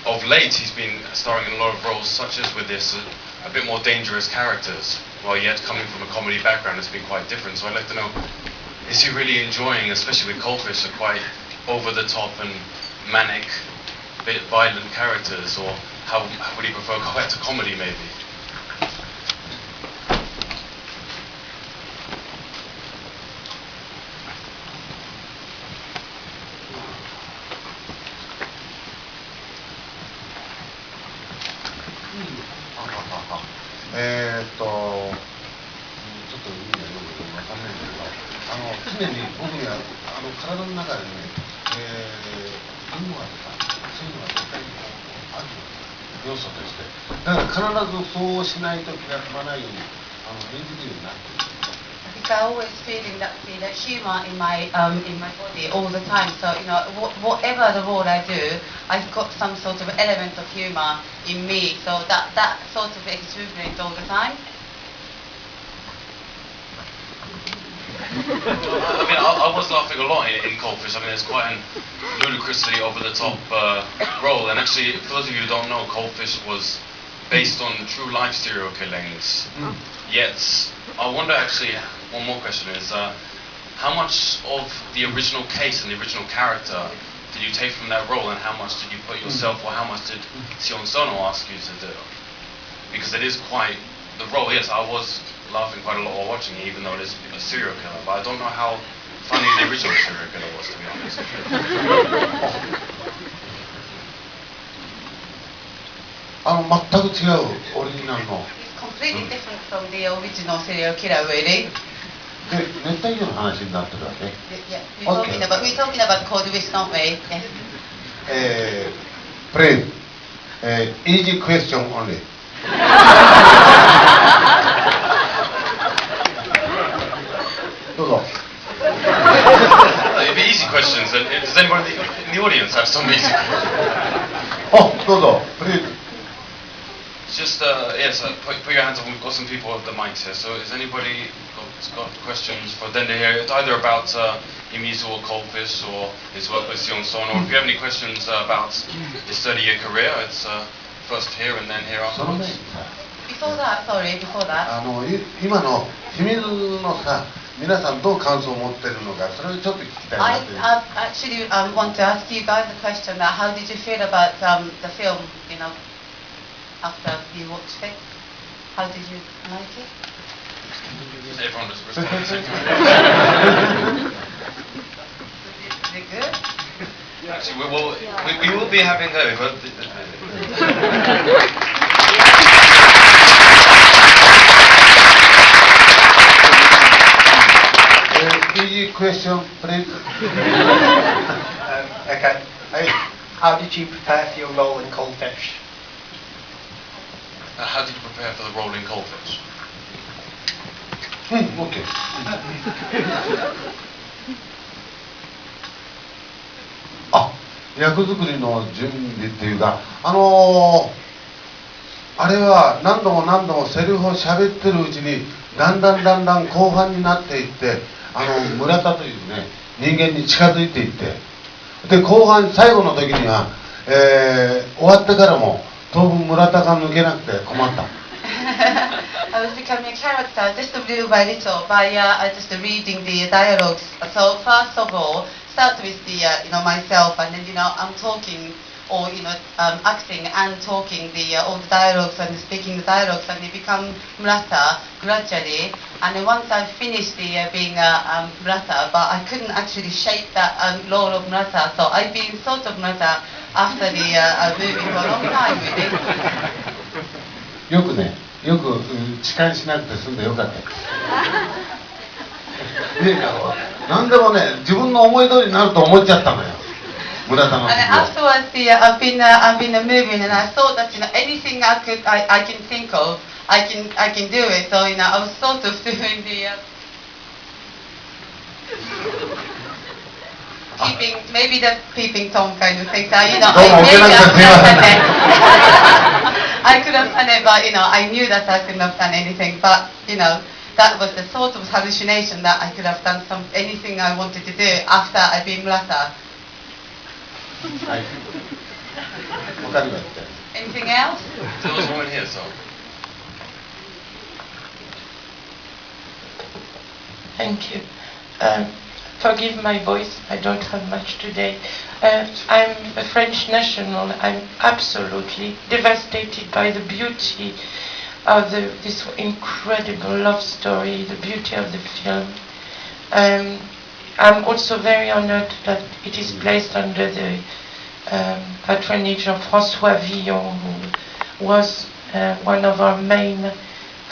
of late he's been starring in a lot of roles such as with this a bit more dangerous characters, while yet coming from a comedy background it's been quite different. So I'd like to know, is he really enjoying, especially with Coldfish, a quite over the top and manic, bit violent characters, or how would he prefer go back to comedy maybe? I always feeling that humor in my body all the time. So whatever the role I do, I've got some sort of element of humor in me. So that sort of exuberate all the time. I was laughing a lot in Coldfish. It's quite a ludicrously over-the-top role. And actually, for those of you who don't know, Coldfish was based on true life serial killings. Yet, I wonder actually, one more question is, how much of the original case and the original character did you take from that role, and how much did you put yourself, or how much did Sion Sono ask you to do? Because it is quite, the role, yes, I was laughing quite a lot while watching it, even though it is a serial killer, but I don't know how funny the original serial killer was, to be honest. It's completely different from the original serial killer, really. We're talking about Coldfish, don't we? Yes. Please, easy question only. It'd be easy questions. Does anyone in the audience have some easy questions? Please. Just, yes, put your hands up. We've got some people at the mics here. So is anybody got questions for DenDen here? It's either about Himizu or Coldfish or his work with Sion Sono. Or if you have any questions about his 30-year career, it's first here and then here afterwards. Before that. 今の秘密のさ、皆さんどう感想を持ってるのか、それをちょっと聞きたいなという。I actually want to ask you guys a question about how did you feel about the film, after you watched it? How did you like it? Everyone just responds. Is it good? Actually, we will be having her. Easy question, please. Okay. How did you prepare for your role in Coldfish? How did you prepare for the role in Coldfish? Okay. 役作りの準備っていうか、あれは何度もセリフを喋ってるうちにだんだん後半になっていって、村田というね人間に近づいていって、で後半最後の時には、終わってからも当分村田が抜けなくて困った。I was becoming a character just little by little by just reading the dialogues. So first of all, start with the myself, and then I'm talking or acting and talking all the dialogues and speaking the dialogues, and it become Murata gradually. And then once I finished being Murata, but I couldn't actually shape that role of Murata, so I've been sort of Murata after the movie for a long time, really. よく痴漢しなくて済んでよかった。何でもね、自分の思い通りになると思っちゃったのよ。村田の。And afterwards, I've been a movie, and I thought that anything I can think of, I can do it. So I was sort of doing the maybe the peeping Tom kind of thing. So I could have done it, but I knew that I couldn't have done anything. But that was the sort of hallucination that I could have done anything I wanted to do after I'd been Murata. 他には言って。Anything else? There was one here, so. Thank you. Forgive my voice, I don't have much today. I'm a French national. I'm absolutely devastated by the beauty of this incredible love story, the beauty of the film. I'm also very honored that it is placed under the patronage of François Villon, who was one of our main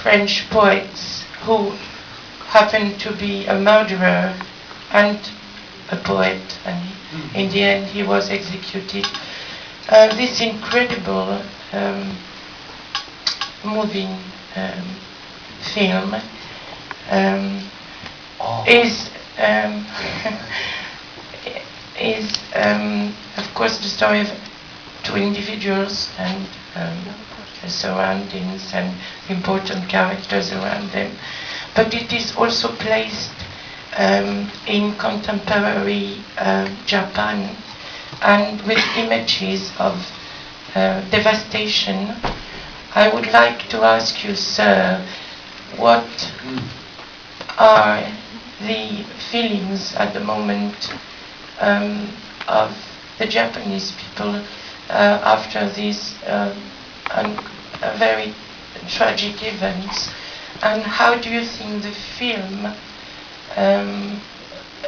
French poets, who happened to be a murderer and a poet, and in the end he was executed. This incredible moving film is of course the story of two individuals and the surroundings and important characters around them, but it is also placed in contemporary Japan and with images of devastation. I would like to ask you, sir, what are the feelings at the moment of the Japanese people after these very tragic events, and how do you think the film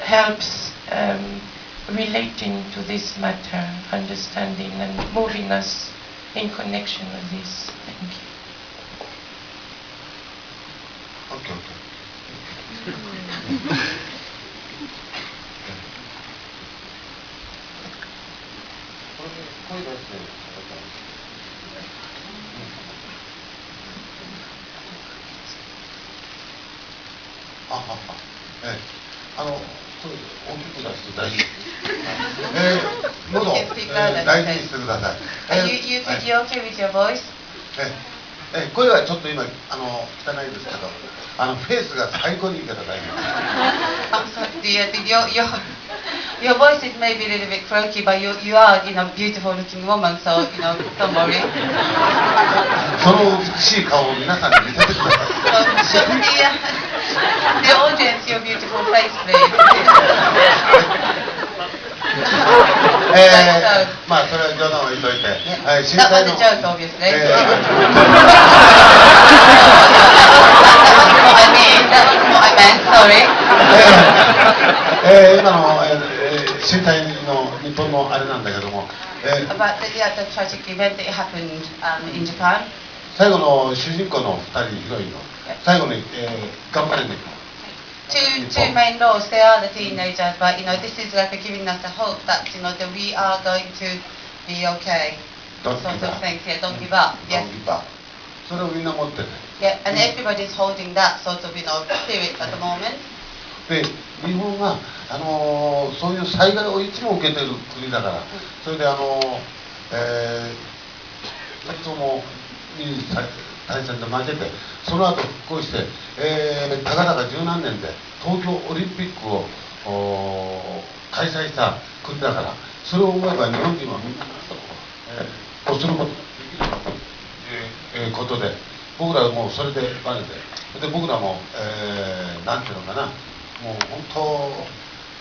helps relating to this matter, understanding and moving us in connection with this? Thank you. Okay. 声出してそう大きく出して大丈夫。喉大事にしてください。You okay with your voice? 声はちょっと今汚いですけど、フェイスが最高にいいから大丈夫。Your voice is maybe a little bit croaky, but you are, beautiful looking woman, so, don't worry. その美しい顔を皆さんに見せてください。So, show the audience your beautiful face, please. まあそれは冗談を置いといて、That was a joke, obviously. That wasn't what I meant, sorry. 今の身体の日本のあれなんだけども、About the tragic event that happened in Japan. 最後の主人公の2人ヒロインの最後に頑張れね。Two main roles, they are the teenagers, but this is like giving us a hope that that we are going to be okay. Don't sort give of up. things. Yeah, don't give up. Yes. Don't give up. それをみんな持ってて。Yeah, and everybody's holding that sort of spirit at the moment. で日本はそういう災害をいつも受けてる国だから、それで戦争も大戦で負けて、その後復興して、たかだか十何年で東京オリンピックを開催した国だから、それを思えば日本人はみんな恐ることできることで、僕らはもうそれでバネで、僕らも、なんていうのかな、もう本当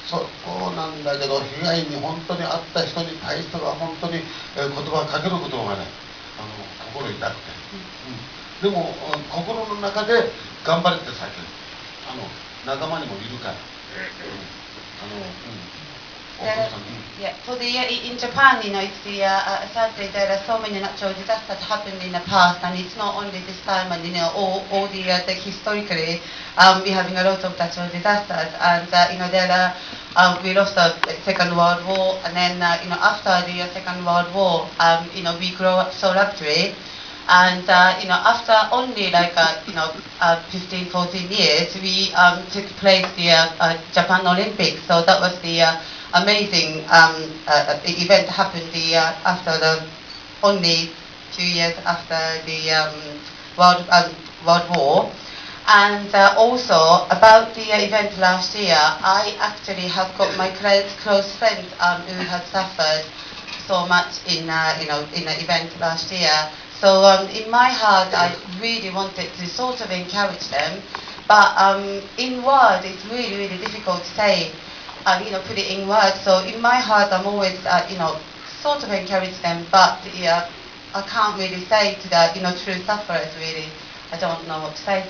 そうなんだけど、被害に本当に遭った人に対しては本当に言葉をかけることがね、心痛くて、でも心の中で頑張れって叫ぶ、仲間にもいるから、Yeah, in Japan, it's sadly there are so many natural disasters happened in the past, and it's not only this time, and all the historically, we're having a lot of natural disasters, and there are we lost the Second World War, and then after the Second World War, we grew up so rapidly. And after only 15, 14 years, we took place the Japan Olympics. So that was the amazing event happened after the only 2 years after the World War. And also about the event last year, I actually have got my close friend who had suffered so much in in an event last year. So in my heart, I really wanted to sort of encourage them, but in words, it's really, really difficult to say, put it in words. So in my heart, I'm always, sort of encourage them, but yeah, I can't really say to the, true sufferers, really. I don't know what to say.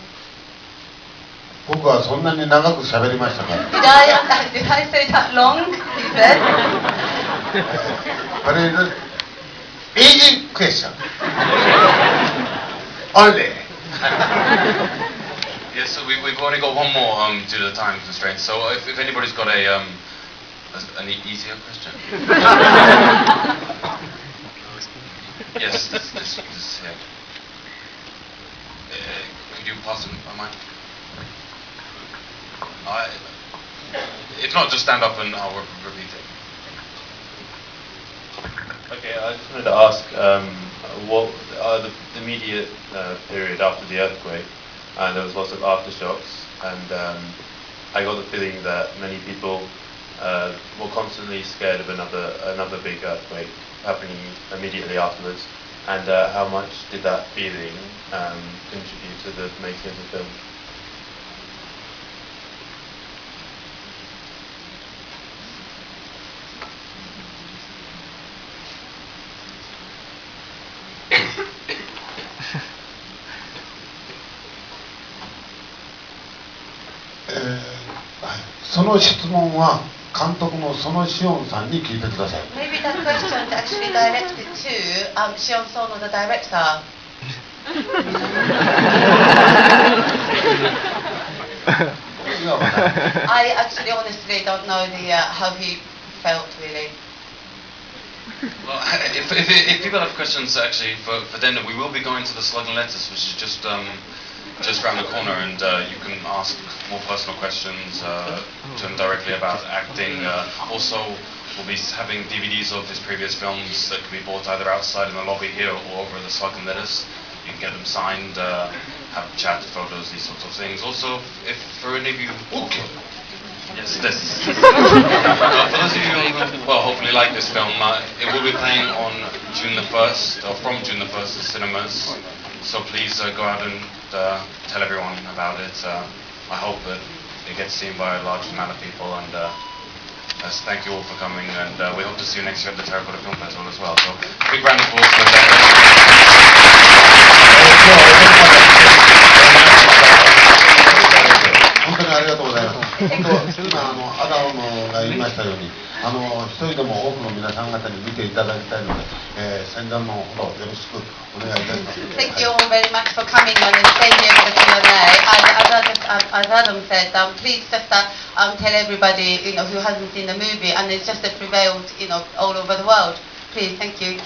僕はそんなに長く喋りましたから。Did I say that long? He said. But it is easy question. Only. Yes, so we've only got one more due to the time constraints. So if anybody's got an easier question. Yes, this here. Could you pass them a mic? If not, just stand up and I'll repeat it. Okay, I just wanted to ask, what the immediate period after the earthquake, and there was lots of aftershocks, and I got the feeling that many people were constantly scared of another big earthquake happening immediately afterwards. And how much did that feeling contribute to the making of the film? Maybe その質問は監督の園志音さんに聞いてください。Maybe that question is actually directed to Shion Sono, the director. I actually honestly don't know how he felt really. Well, if people have questions actually for DenDen, we will be going to the Slug and Letters, which is just around the corner, and you can ask more personal questions to him directly about acting. Also, we'll be having DVDs of his previous films that can be bought either outside in the lobby here or over at the Slug and Letters. You can get them signed, have chat, photos, these sorts of things. Also, if for any of you... Okay. Yes, this. For those of you who, well, hopefully like this film, it will be playing on June the 1st, or from June the 1st in cinemas. So please go out and tell everyone about it. I hope that it gets seen by a large amount of people, and yes, thank you all for coming, and we hope to see you next year at the Terracotta Film Festival as well. So big round of applause for that. 本当にありがとうございます。本当今アダムが言いましたように、一人でも多くの皆さん方に見ていただきたいので、宣伝のほどよろしくお願いいたします。Thank you all very much for coming and staying here for the Q&A. As Adam said, please just tell everybody who hasn't seen the movie, and it's just prevailed all over the world. Please, thank you.